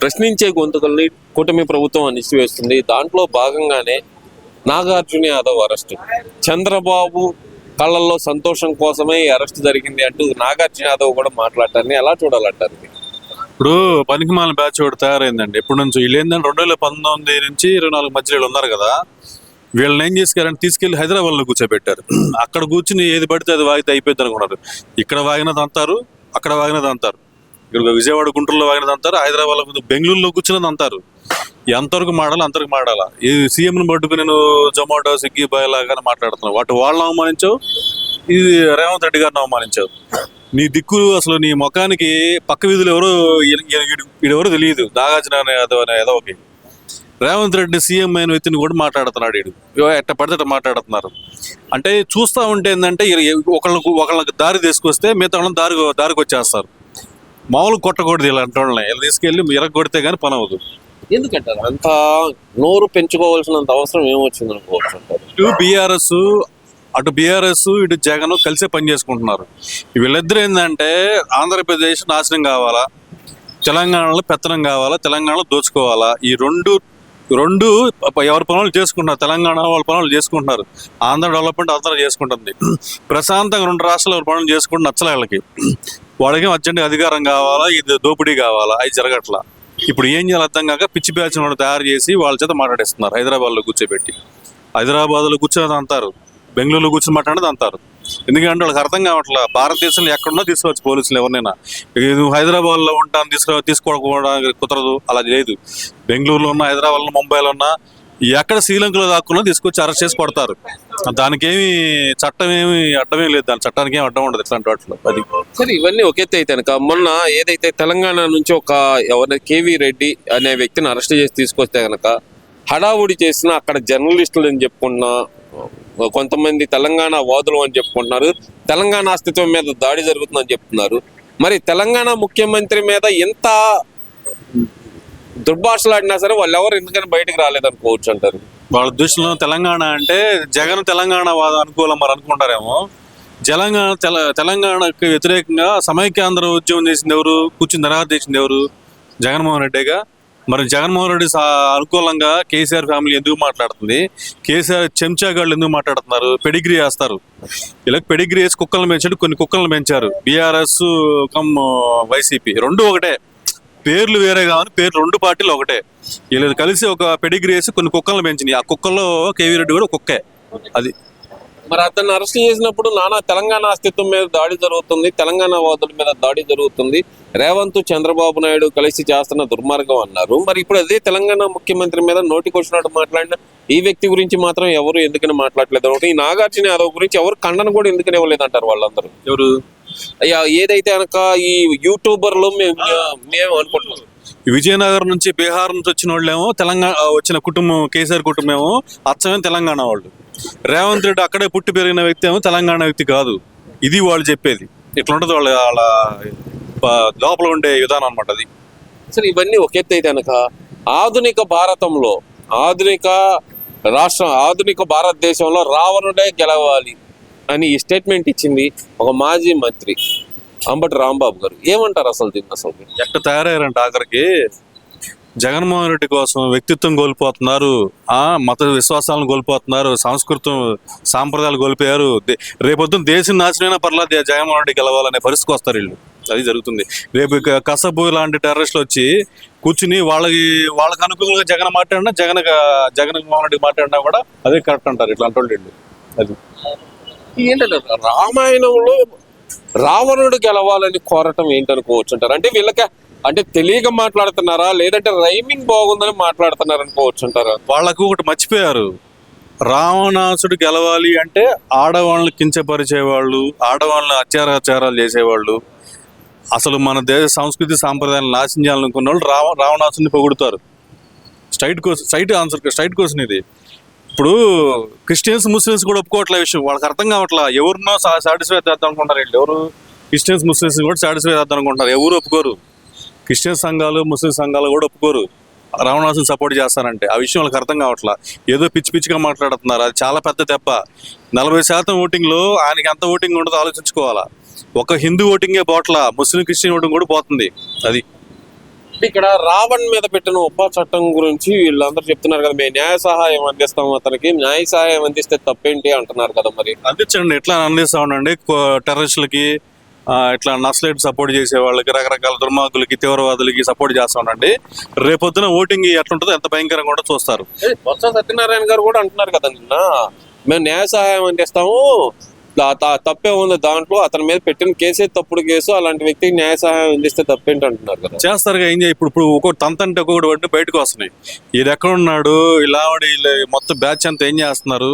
ప్రశ్నించే గొంతుకల్ని కూటమి ప్రభుత్వం అణిచివేస్తుంది. దాంట్లో భాగంగానే నాగార్జున యాదవ్ అరెస్ట్. చంద్రబాబు కళ్ళల్లో సంతోషం కోసమే ఈ అరెస్ట్ జరిగింది అంటూ నాగార్జున యాదవ్ కూడా మాట్లాడటాన్ని ఎలా చూడాలంటారు? ఇప్పుడు పనికిమాల బ్యాచ్ ఒకటి తయారైందండి. ఎప్పటి నుంచి వీళ్ళు ఏంటంటే 2019 నుంచి 24 మధ్యలో వీళ్ళు ఉన్నారు కదా, వీళ్ళని ఏం చేశారంటే తీసుకెళ్లి హైదరాబాద్ లో కూర్చోబెట్టారు. అక్కడ కూర్చుని ఏది పడితే అది వాగితే అయిపోద్ది అనుకున్నారు. ఇక్కడ వాగినది అంటారు, అక్కడ వాగినది అంటారు, ఇక్కడ విజయవాడ గుంటూరులో వాగినది అంటారు, హైదరాబాద్ లో బెంగళూరులో కూర్చున్నది అంటారు. ఎంతవరకు మాడాలి అంతవరకు మాడాలా. ఈ సీఎంని పట్టుకుని నేను జొమాటో స్విగ్గీ బాయ్ లాగానే మాట్లాడుతున్నాను. వాటి వాళ్ళని అవమానించావు, ఇది రేవంత్ రెడ్డి గారిని అవమానించావు. నీ దిక్కు అసలు నీ ముఖానికి పక్క వీధులు ఎవరో వీడెవరో తెలియదు. నాగార్జున యాదవ్ అనే ఏదోకి రేవంత్ రెడ్డి సీఎం అయిన వ్యక్తిని కూడా మాట్లాడుతున్నాడు. వీడు ఎట్ట పడితే అట్ట మాట్లాడుతున్నారు. అంటే చూస్తూ ఉంటే ఏంటంటే ఒకళ్ళకి దారి తీసుకొస్తే మిగతా వాళ్ళని దారికి వచ్చేస్తారు. మామూలు కొట్టకూడదు ఇలాంటి వాళ్ళని. ఇలా తీసుకెళ్ళి కొడితే కానీ పని అవ్వదు. ఎందుకంటారు అంత నోరు పెంచుకోవాల్సినంత అవసరం ఏమొచ్చింది అనుకోవచ్చు అంటారు? అటు బీఆర్ఎస్ ఇటు జగన్ కలిసే పని చేసుకుంటున్నారు. వీళ్ళిద్దరు ఏంటంటే ఆంధ్రప్రదేశ్ నాశనం కావాలా, తెలంగాణలో పెత్తనం కావాలా, తెలంగాణలో దోచుకోవాలా. ఈ రెండు ఎవరి పనులు చేసుకుంటున్నారు. తెలంగాణ వాళ్ళ పనులు చేసుకుంటున్నారు. ఆంధ్ర డెవలప్మెంట్ ఆంధ్ర చేసుకుంటుంది. ప్రశాంతంగా 2 రాష్ట్రాలు ఎవరి పనులు చేసుకుంటూ నచ్చలే వాళ్ళకి అర్జెంట్ అధికారం కావాలా, ఇది దోపిడీ కావాలా, అది జరగట్లా. ఇప్పుడు ఏం చేయాలి అర్థం కాక పిచ్చి బ్యాచ్ తయారు చేసి వాళ్ళ చేత మాట్లాడేస్తున్నారు. హైదరాబాద్లో కూర్చోబెట్టి హైదరాబాద్లో కూర్చొని అంటారు, బెంగళూరులో కూర్చొని మాట్లాడేది అంటారు. ఎందుకంటే వాళ్ళకి అర్థం కావట్లా. భారతదేశంలో ఎక్కడున్నా తీసుకోవచ్చు పోలీసులు ఎవరినైనా. నువ్వు హైదరాబాద్లో ఉంటాను తీసుకోవడానికి కుదరదు, అలా లేదు. బెంగళూరులో ఉన్నా, హైదరాబాద్లో, ముంబైలో ఉన్నా, ఎక్కడ శ్రీలంకలో దాక్కున్నా తీసుకొచ్చి అరెస్ట్ చేసి కొడతారు. దానికేమి చట్టం ఏమి అడ్డమే లేదు. దాని చట్టానికి ఏమి అడ్డం ఉండదు ఇట్లాంటి వాటిలో. అది సరే, ఇవన్నీ ఒకెత్తే అయితే కనుక మొన్న ఏదైతే తెలంగాణ నుంచి ఎవరైనా కేవీ రెడ్డి అనే వ్యక్తిని అరెస్ట్ చేసి తీసుకొస్తే కనుక హడావుడి చేసిన అక్కడ జర్నలిస్టులు అని చెప్పుకున్న కొంతమంది తెలంగాణ వాదులు అని చెప్పుకుంటున్నారు. తెలంగాణ అస్తిత్వం మీద దాడి జరుగుతుందని చెప్తున్నారు. మరి తెలంగాణ ముఖ్యమంత్రి మీద ఎంత దుర్భాషలాడినా సరే వాళ్ళు ఎవరు ఎందుకని బయటకు రాలేదనుకోవచ్చు అంటారు? వాళ్ళ దృష్టిలో తెలంగాణ అంటే జగన్ తెలంగాణ వాద అనుకూలం మరి అనుకుంటారేమో. తెలంగాణకు వ్యతిరేకంగా సమైక్యాంధ్ర ఉద్యమం చేసింది ఎవరు, కూర్చుని దరఖాస్తు చేసింది ఎవరు? జగన్మోహన్ రెడ్డిగా. మరి జగన్మోహన్ రెడ్డి అనుకూలంగా కేసీఆర్ ఫ్యామిలీ ఎందుకు మాట్లాడుతుంది? కేసీఆర్ చెంచాగాళ్ళు ఎందుకు మాట్లాడుతున్నారు? పెడిగ్రీ వేస్తారు. ఇలా పెడిగ్రీ వేసి కుక్కలను పెంచాడు, కొన్ని కుక్కలను పెంచారు. బీఆర్ఎస్ కమ్ వైసీపీ రెండు ఒకటే, పేర్లు వేరే కావాలి, పేర్లు 2 పార్టీలు ఒకటే. వీళ్ళు కలిసి ఒక పెడిగ్రీ వేసి కొన్ని కుక్కలను పెంచినాయి. ఆ కుక్కల్లో కేవీ రెడ్డి కూడా కుక్కే. అది మరి అతన్ని అరెస్ట్ చేసినప్పుడు నానా తెలంగాణ అస్తిత్వం మీద దాడి జరుగుతుంది, తెలంగాణ వాదుల మీద దాడి జరుగుతుంది, రేవంత్ చంద్రబాబు నాయుడు కలిసి చేస్తున్న దుర్మార్గం అన్నారు. మరి ఇప్పుడు అదే తెలంగాణ ముఖ్యమంత్రి మీద నోటికొచ్చినట్టు మాట్లాడిన ఈ వ్యక్తి గురించి మాత్రం ఎవరు ఎందుకని మాట్లాడలేదు? ఈ నాగార్జున యాదవ్ గురించి ఎవరు ఖండన కూడా ఎందుకని ఇవ్వలేదు అంటారు వాళ్ళందరూ? ఎవరు అయ్యా ఏదైతే కనుక ఈ యూట్యూబర్లు మేము అనుకుంటున్నాం, విజయనగరం నుంచి, బీహార్ నుంచి వచ్చిన వాళ్ళేమో తెలంగాణ వచ్చిన కుటుంబం, కేసీఆర్ కుటుంబం అచ్చమే తెలంగాణ వాళ్ళు. రేవంత్ రెడ్డి అక్కడే పుట్టి పెరిగిన వ్యక్తి ఏమో తెలంగాణ వ్యక్తి కాదు. ఇది వాళ్ళు చెప్పేది. ఇట్లా ఉంటుంది వాళ్ళ లోపల ఉండే విధానం అనమాట. అది సరే, ఇవన్నీ ఒక ఎత్తు అయితే కనుక ఆధునిక భారతంలో, ఆధునిక భారతదేశంలో రావణుడే గెలవాలి అని ఈ స్టేట్మెంట్ ఇచ్చింది ఒక మాజీ మంత్రి అంబటి రాంబాబు గారు. ఏమంటారు అసలు దీన్ని? అసలు ఎట్ట తయారయ్యారంటే ఆఖరికి జగన్మోహన్ రెడ్డి కోసం వ్యక్తిత్వం కోల్పోతున్నారు, మత విశ్వాసాలను కోల్పోతున్నారు, సంస్కృతం సాంప్రదాయాలు కోల్పోయారు. రేపొద్దున దేశం నాశనమైనా పర్లేదు జగన్మోహన్ రెడ్డి గెలవాలనే పరిస్థితికి వస్తారు వీళ్ళు. అది జరుగుతుంది. రేపు కసబు లాంటి టెర్రరిస్టులు వచ్చి కూర్చుని వాళ్ళకి అనుకూలంగా జగన్ మాట్లాడినా, జగన్మోహన్ రెడ్డి మాట్లాడినా కూడా అదే కరెక్ట్ అంటారు ఇట్లాంటి వాళ్ళు. అది ఏంటంటే రామాయణంలో రావణుడు గెలవాలని కోరటం ఏంటనుకోవచ్చు అంటారు? అంటే వీళ్ళకి అంటే తెలియక మాట్లాడుతున్నారా, లేదంటే రైమింగ్ బాగుందని మాట్లాడుతున్నారు అనుకోవచ్చు అంటారా? వాళ్ళకు ఒకటి మర్చిపోయారు. రావణాసుడు గెలవాలి అంటే ఆడవాళ్ళని కించపరిచేవాళ్ళు, ఆడవాళ్ళని అత్యాచారాలు చేసేవాళ్ళు, అసలు మన దేశ సంస్కృతి సాంప్రదాయాలను నాశనం చేయాలనుకున్న వాళ్ళు రావణాసుడిని పొగుడుతారు. స్ట్రైట్ క్వశ్చన్ ఇది. ఇప్పుడు క్రిస్టియన్స్, ముస్లిమ్స్ కూడా ఒప్పుకోవట్లే విషయం. వాళ్ళకి అర్థం కావట్లా. ఎవరినో సాటిస్ఫై చేద్దాం అనుకుంటారు వీళ్ళు. ఎవరు క్రిస్టియన్స్, ముస్లిమ్స్ కూడా సాటిస్ఫై చేద్దాం అనుకుంటారు. ఎవరు ఒప్పుకోరు. క్రిస్టియన్ సంఘాలు, ముస్లిం సంఘాలు కూడా ఒప్పుకోరు రావణాసుని సపోర్ట్ చేస్తారంటే. ఆ విషయం వాళ్ళకి అర్థం కావట్లా. ఏదో పిచ్చిగా మాట్లాడుతున్నారు. అది చాలా పెద్ద దెబ్బ. 40% ఓటింగ్లో ఆయనకి ఎంత ఓటింగ్ ఉండదో ఆలోచించుకోవాలా. ఒక హిందూ ఓటింగే పోట్ల, ముస్లిం, క్రిస్టియన్ ఓటింగ్ కూడా పోతుంది. అది ఇక్కడ రావణ్ మీద పెట్టిన ఉపా చట్టం గురించి వీళ్ళందరూ చెప్తున్నారు కదా, మేము న్యాయ సహాయం అందిస్తాం, అతనికి న్యాయ సహాయం అందిస్తే తప్పేంటి అంటున్నారు కదా. మరి అందించండి, ఎట్లా అందిస్తా ఉండండి టెర్రరిస్టులకి, ఇట్లా నక్సలైట్ సపోర్ట్ చేసే వాళ్ళకి, రకరకాల దుర్మార్గులకి, తీవ్రవాదులకి సపోర్ట్ చేస్తా ఉండండి. రేపొద్దున ఓటింగ్ ఎట్లుంటుందో ఎంత భయంకరంగా కూడా చూస్తారు. బొత్స సత్యనారాయణ గారు కూడా అంటున్నారు కదా నిన్న, మేము న్యాయ సహాయం అందిస్తాము, తప్పే ఉంది దాంట్లో, అతని మీద పెట్టిన కేసే తప్పుడు కేసు, అలాంటి వ్యక్తికి న్యాయ సహాయం అందిస్తే తప్పేంటి అంటున్నారు కదా. చేస్తారుగా, ఏం చేయ ఇప్పుడు ఒక్కొక్కటి తంతంటే ఒక్కొక్కటి పట్టి బయటకు వస్తున్నాయి. ఇది ఎక్కడున్నాడు ఇలా మొత్తం బ్యాచ్ అంతా ఏం చేస్తున్నారు,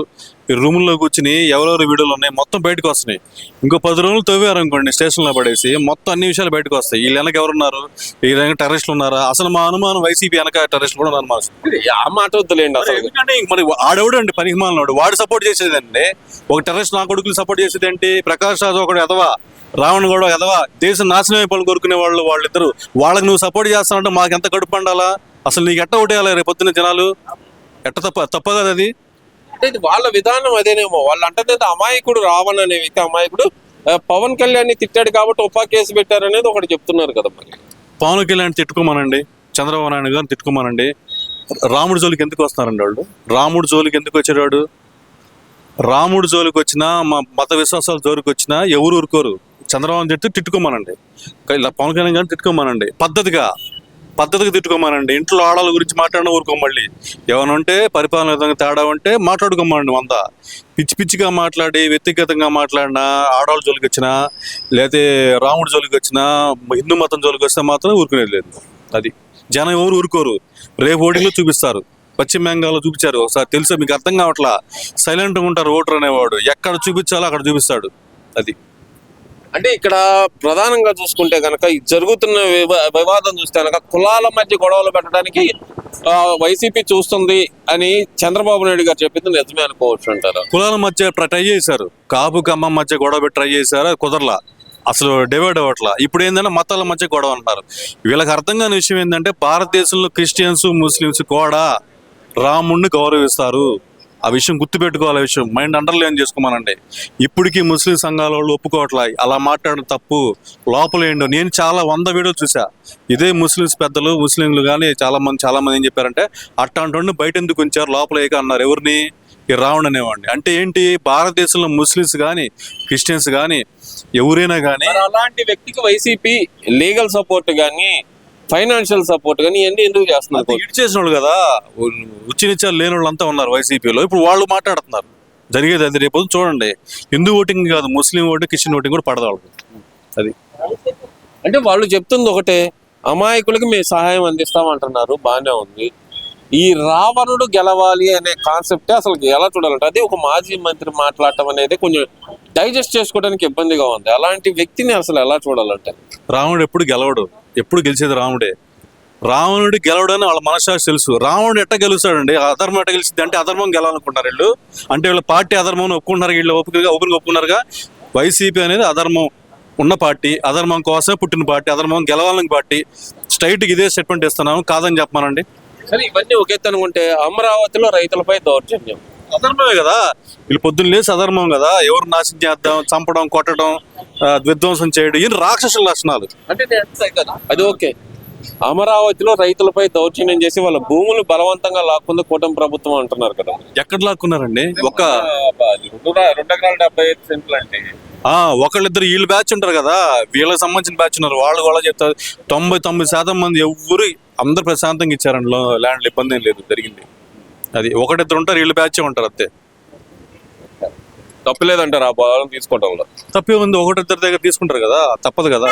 ఈ రూముల్లో కూర్చుని ఎవరెవరు వీడియోలు ఉన్నాయి మొత్తం బయటకు వస్తున్నాయి. ఇంకో 10 రోజులు తవ్వారు అనుకోండి స్టేషన్లో పడేసి, మొత్తం అన్ని విషయాలు బయటకు వస్తాయి. వీళ్ళు వెనక ఎవరున్నారు, ఈ వెనక టెర్రరిస్టులు ఉన్నారా, అసలు మా అనుమానం వైసీపీ వెనక టెర్రరిస్టులు కూడా అనుమానం. ఆ మాట వద్దులేండి అసలు. ఎందుకంటే మరి ఆడెవడండి పనికిమాలినోడు, వాడు సపోర్ట్ చేసేదండి. ఒక టెర్రరిస్ట్ నా కొడుకులు సపోర్ట్ చేసేది ఏంటి, ప్రకాష్ రాజు ఒకడు ఎదవా, రావణ్ కూడా ఎదవా, దేశం నాశనం అయిపోయి కోరుకునే వాళ్ళు వాళ్ళిద్దరు. వాళ్ళకి నువ్వు సపోర్ట్ చేస్తానంటే మాకు ఎంత కడుపు పండాలా, అసలు నీకు ఎట్ట ఓటేయాలి రేపొద్దున జనాలు, ఎట్ట తప్ప కదా అది. అంటే ఇది వాళ్ళ విధానం అదేనేమో. వాళ్ళు అంటే అమాయకుడు రావణ్ అనే వ్యక్తి అమాయకుడు, పవన్ కళ్యాణ్ ని తిట్టాడు కాబట్టి ఉపా కేసు పెట్టారనేది ఒకటి చెప్తున్నారు కదా. మరి పవన్ కళ్యాణ్ తిట్టుకోమనండి, చంద్రబాబు నాయుడు గారిని తిట్టుకోమనండి. రాముడి జోలికి ఎందుకు వస్తున్నారండి వాళ్ళు, రాముడి జోలికి ఎందుకు వచ్చాడు, రాముడి జోలికి వచ్చినా మా మత విశ్వాసాల జోలికి వచ్చినా ఎవరు ఊరుకోరు. చంద్రబాబు తిట్టుకోమనండి, ఇలా పవన్ కళ్యాణ్ గారిని తిట్టుకోమనండి, పద్ధతిగా తిట్టుకోమనండి. ఇంట్లో ఆడవాళ్ళ గురించి మాట్లాడిన ఊరుకో, మళ్ళీ ఏమైనా ఉంటే పరిపాలన విధంగా తేడా ఉంటే మాట్లాడుకోమనండి. పిచ్చిగా మాట్లాడి వ్యక్తిగతంగా మాట్లాడినా, ఆడవాళ్ళ జోలికి వచ్చినా, లేకపోతే రాముడి జోలికి వచ్చినా, హిందూ మతం జోలికి వస్తే మాత్రం ఊరుకునేది లేదు. అది జనం ఎవరు ఊరుకోరు, రేపు ఓటింగ్లో చూపిస్తారు. పశ్చిమ బెంగాల్లో చూపించారు ఒకసారి, తెలుసా మీకు, అర్థం కావట్లా, సైలెంట్గా ఉంటారు ఓటర్ అనేవాడు, ఎక్కడ చూపించాలో అక్కడ చూపిస్తాడు. అది అంటే ఇక్కడ ప్రధానంగా చూసుకుంటే కనుక ఈ జరుగుతున్న వివాదం చూస్తే కనుక కులాల మధ్య గొడవలు పెట్టడానికి వైసీపీ చూస్తుంది అని చంద్రబాబు నాయుడు గారు చెప్పింది నిజమే అనుకోవచ్చు అంటారు. కులాల మధ్య ట్రై చేశారు, కాపు కమ్మ మధ్య గొడవ పెట్టి ట్రై చేశారు, అది కుదరలా, అసలు డివైడ్ అవ్వట్లా. ఇప్పుడు ఏంటంటే మతాల మధ్య గొడవ అంటారు. వీళ్ళకి అర్థం కాని విషయం ఏంటంటే భారతదేశంలో క్రిస్టియన్స్ ముస్లిమ్స్ కూడా రాముడిని గౌరవిస్తారు. ఆ విషయం గుర్తుపెట్టుకోవాలి, విషయం మైండ్ అండర్లైన్ చేసుకోమనండి. ఇప్పటికీ ముస్లిం సంఘాల వాళ్ళు ఒప్పుకోవట్లా, అలా మాట్లాడడం తప్పు, లోపల ఏంటో. నేను చాలా 100 వీడియోలు చూసా, ఇదే ముస్లిమ్స్ పెద్దలు ముస్లింలు కానీ చాలా మంది ఏం చెప్పారంటే, అట్లాంటి బయట ఎందుకు ఉంచారు, లోపల ఏక అన్నారు. ఎవరిని, ఈ రావణ్ అనేవాడిని. అంటే ఏంటి, భారతదేశంలో ముస్లిమ్స్ కానీ క్రిస్టియన్స్ కానీ ఎవరైనా కానీ అలాంటి వ్యక్తికి వైసీపీ లీగల్ సపోర్ట్ కానీ ఫైనాన్షియల్ సపోర్ట్ కానీ ఇవన్నీ ఎందుకు చేస్తున్నారు? ఇటు చేసిన వాళ్ళు కదా, ఉచ్చినిచ్చారు లేని వాళ్ళు అంతా ఉన్నారు వైసీపీలో. ఇప్పుడు వాళ్ళు మాట్లాడుతున్నారు, జరిగేది అది. రేపు చూడండి, హిందూ ఓటింగ్ కాదు, ముస్లిం ఓటింగ్ క్రిస్టియన్ ఓటింగ్ కూడా పడదు వాళ్ళకి. అది అంటే వాళ్ళు చెప్తుంది ఒకటే, అమాయకులకి మేము సహాయం అందిస్తామంటున్నారు, బాగానే ఉంది. ఈ రావణుడు గెలవాలి అనే కాన్సెప్టే అసలు ఎలా చూడాలంటే, అది ఒక మాజీ మంత్రి మాట్లాడటం అనేది కొంచెం డైజెస్ట్ చేసుకోవడానికి ఇబ్బందిగా ఉంది. అలాంటి వ్యక్తిని అసలు ఎలా చూడాలంటే, రావణుడు ఎప్పుడు గెలవడు, ఎప్పుడు గెలిచేది రాముడే. రావణుడు గెలవడని వాళ్ళ మనసాక్షి తెలుసు. రావణుడు ఎట్ట గెలుస్తాడండి, అధర్మం ఎట్ట గెలిచింది అంటే, అధర్మం గెలాలనుకుంటారు వీళ్ళు. అంటే వీళ్ళ పార్టీ అధర్మం ఒప్పుకుంటున్నారు, వీళ్ళు ఓపికగా ఒప్పుకున్నారుగా. వైసీపీ అనేది అధర్మం ఉన్న పార్టీ, అధర్మం కోసమే పుట్టిన పార్టీ, అధర్మం గెలవాలని పార్టీ. స్ట్రైట్గా ఇదే స్టేట్మెంట్ ఇస్తున్నాము, కాదని చెప్పమానండి. సరే ఇవన్నీ ఒకెత్తనుకుంటే అమరావతిలో రైతులపై దౌర్జన్యం అధర్మమే కదా, వీళ్ళు పొద్దున్న లేసి అధర్మం కదా, ఎవరు నాశనం చేద్దాం, చంపడం, కొట్టడం, విధ్వంసం చేయడం, ఇవి రాక్షసుల లక్షణాలు. అంటే అది ఓకే. అమరావతిలో రైతులపై దౌర్జన్యం చేసి వాళ్ళ భూములు బలవంతంగా లాక్కుంది కూటమి ప్రభుత్వం అంటున్నారు కదా. ఎక్కడ లాక్కున్నారండి? 2 ఎకరాల 75 సెంట్లు అంటే ఒకళ్ళిద్దరు వీళ్ళు బ్యాచ్ ఉంటారు కదా, వీళ్ళకి సంబంధించిన బ్యాచ్ ఉన్నారు, వాళ్ళు కూడా చెప్తారు. 99% మంది ఎవరు అందరు ప్రశాంతంగా ఇచ్చారండి ల్యాండ్లు, ఇబ్బంది ఏం లేదు, జరిగింది. అది ఒకటిద్దరు ఉంటారు, వీళ్ళు బ్యాచ్ ఉంటారు అంతే. తప్పులేదంటారు ఆ పొలం తీసుకోవడంలో? తప్పే ఉంది, ఒకటిద్దరి దగ్గర తీసుకుంటారు కదా, తప్పదు కదా.